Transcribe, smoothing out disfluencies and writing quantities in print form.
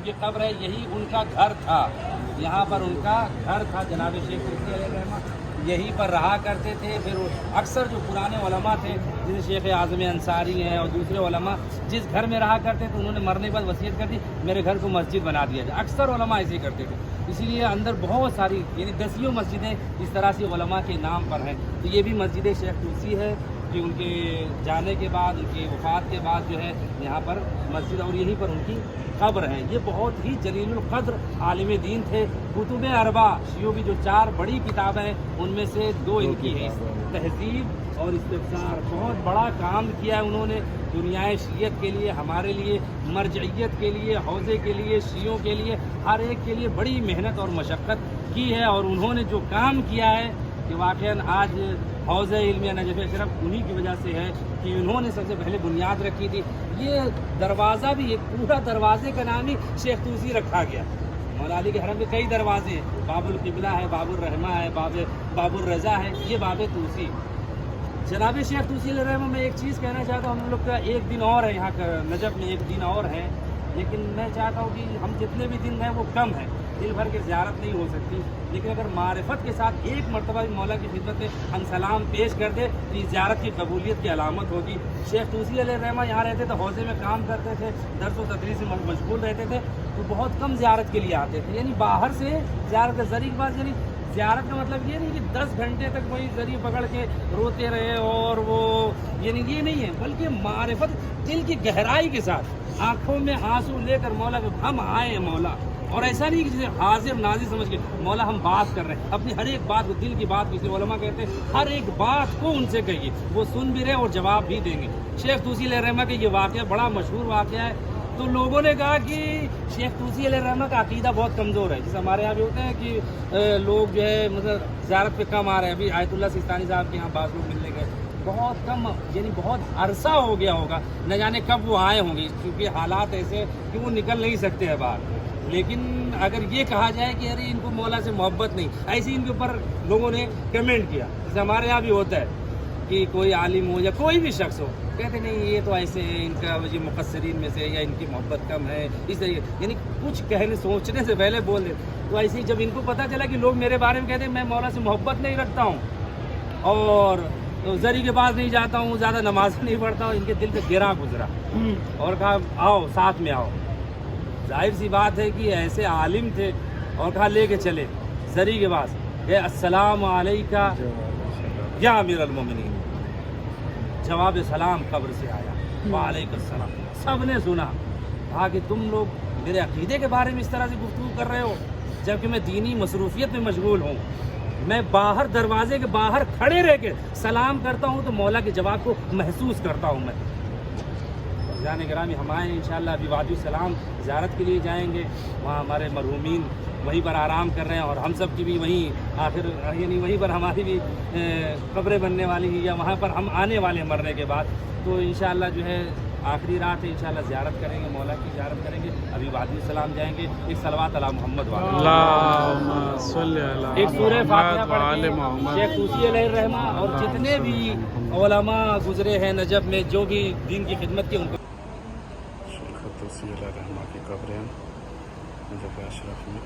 उनकी कब्र है, यही उनका घर था, यहाँ पर उनका घर था। जनाब शेख तूसी अलैहिर्रहमा यहीं पर रहा करते थे। फिर अक्सर जो पुराने उलमा थे, जैसे शेख आज़म अंसारी हैं और दूसरे उलमा, जिस घर में रहा करते थे उन्होंने मरने के बाद वसीयत कर दी मेरे घर को मस्जिद बना दिया जाए। अक्सर उलमा ऐसे ही करते थे, इसीलिए अंदर बहुत सारी यानी दसियों मस्जिदें इस तरह से उलमा के नाम पर हैं। तो ये भी मस्जिद शेख तूसी है कि उनके जाने के बाद, उनकी वफ़ात के बाद जो है यहाँ पर मस्जिद और यहीं पर उनकी कब्र है। ये बहुत ही जलीलुल क़द्र आलिम दीन थे। कुतुब अरबा शियों की जो 4 बड़ी किताबें हैं उनमें से 2 इनकी हैं, तहज़ीब और इस्तिफ़सार। बहुत बड़ा काम किया है उन्होंने दुनियाए शियत के लिए, हमारे लिए, मरजइयत के लिए, हौज़े के लिए, शियों के लिए, हर एक के लिए बड़ी मेहनत और मशक्क़त की है। और उन्होंने जो काम किया है कि वाक़ईन आज हौज़े इल्मिया नजफ़ अशरफ उन्हीं की वजह से है कि उन्होंने सबसे पहले बुनियाद रखी थी। ये दरवाज़ा भी, एक पूरा दरवाज़े का नाम ही शेख तूसी रखा गया। मौला अली के हरम के कई दरवाजे हैं, बाबुल क़िबला है, बाबुल रहमा है, बाबुल रज़ा है, ये बाब तूसी। जनाब शेख तूसी अलैहिर्रहमा में एक चीज़ कहना चाहता हूँ, हम लोग का एक दिन और है यहाँ का, नजफ़ में एक दिन और है, लेकिन मैं चाहता हूँ कि हम जितने भी दिन हैं वो कम है, दिल भर के ज़ियारत नहीं हो सकती, लेकिन अगर मारिफत के साथ एक मरतबा भी मौला की खिदमत में हम सलाम पेश कर दे तो इस ज़ियारत की कबूलियत की अलामत होगी। शेख तूसी अलैहिर्रहमा यहाँ रहते थे, हौज़े में काम करते थे, दर्स व तदरीस में मशगूल रहते थे, तो बहुत कम ज़ियारत के लिए आते थे। यानी बाहर से ज़ियारत का ज़रिए बात, यानी ज़ियारत का मतलब ये नहीं कि 10 घंटे तक वही ज़रिए पकड़ के रोते रहे और वो, यानी ये नहीं है, बल्कि मारिफत दिल की गहराई के साथ आँखों में आंसू लेकर मौला के हम आए हैं मौला। और ऐसा नहीं कि जैसे हाजिर नाजिर समझ के मौला हम बात कर रहे हैं, अपनी हर एक बात को, दिल की बात, किसी उलमा कहते हैं हर एक बात को उनसे कहिए, वो सुन भी रहे और जवाब भी देंगे। शेख तूसी अलैहिर्रहमा के ये वाक़या बड़ा मशहूर वाक़या है। तो लोगों ने कहा कि शेख तूसी अलैहिर्रहमा का अकीदा बहुत कमज़ोर है, जैसे हमारे यहाँ भी होते हैं कि लोग जो है मतलब ज़ियारत पे कम आ रहे हैं। अभी आयतुल्लाह सिस्तानी साहब के यहाँ बाज़ लोग मिलने गए, बहुत कम, यानी बहुत अरसा हो गया होगा, न जाने कब वो आए होंगे, क्योंकि हालात ऐसे कि वो निकल नहीं सकते हैं बाहर। लेकिन अगर ये कहा जाए कि अरे इनको मौला से मोहब्बत नहीं, ऐसे इनके ऊपर लोगों ने कमेंट किया, जैसे हमारे यहाँ भी होता है कि कोई आलिम हो या कोई भी शख्स हो, कहते नहीं ये तो ऐसे है, इनका ये मुक़स्सिरीन में से, या इनकी मोहब्बत कम है, इस तरीके, यानी कुछ कहने सोचने से पहले बोल दे। तो ऐसे ही जब इनको पता चला कि लोग मेरे बारे में कहते हैं मैं मौला से मोहब्बत नहीं रखता हूँ और ज़री के पास नहीं जाता हूँ, ज़्यादा नमाज नहीं पढ़ता हूँ, इनके दिल पे गिरा गुजरा और कहा आओ साथ में आओ। जाहिर सी बात है कि ऐसे आलिम थे और कहा लेके चले ज़री के पास, अस्सलाम अलैका या अमीरुल मोमिनीन। जवाब सलाम कब्र से आया, वालेकुम सलाम। सब ने सुना, कहा कि तुम लोग मेरे अकीदे के बारे में इस तरह से गुफ्तगू कर रहे हो, जबकि मैं दीनी मसरूफियत में मशगूल हूँ। मैं बाहर दरवाजे के बाहर खड़े रह के सलाम करता हूँ तो मौला के जवाब को महसूस करता हूँ मैं। जाने ग्रामी हम आए इंशाअल्लाह, अभी वादी सलाम ज़ियारत के लिए जाएंगे, वहाँ हमारे मरहूमीन वहीं पर आराम कर रहे हैं और हम सब की भी वहीं आखिर, यानी वहीं पर हमारी भी कब्रें बनने वाली हैं, या वहाँ पर हम आने वाले हैं मरने के बाद। तो इंशाअल्लाह जो है आखिरी रात है, इंशाअल्लाह ज़ियारत करेंगे, मौला की ज़ियारत करेंगे। अभी वादी सलाम जाएंगे, एक सलवात अला मोहम्मद वाला, एक सूरह फातिहा पढ़ के शेख तूसी अलैहिर्रहमा और जितने भी उलमा गुजरे हैं नजफ़ में, जो भी दीन की खिदमत की, उनको शेख तूसी अलैहिर्रहमा की कब्र नजफ़ अशरफ में।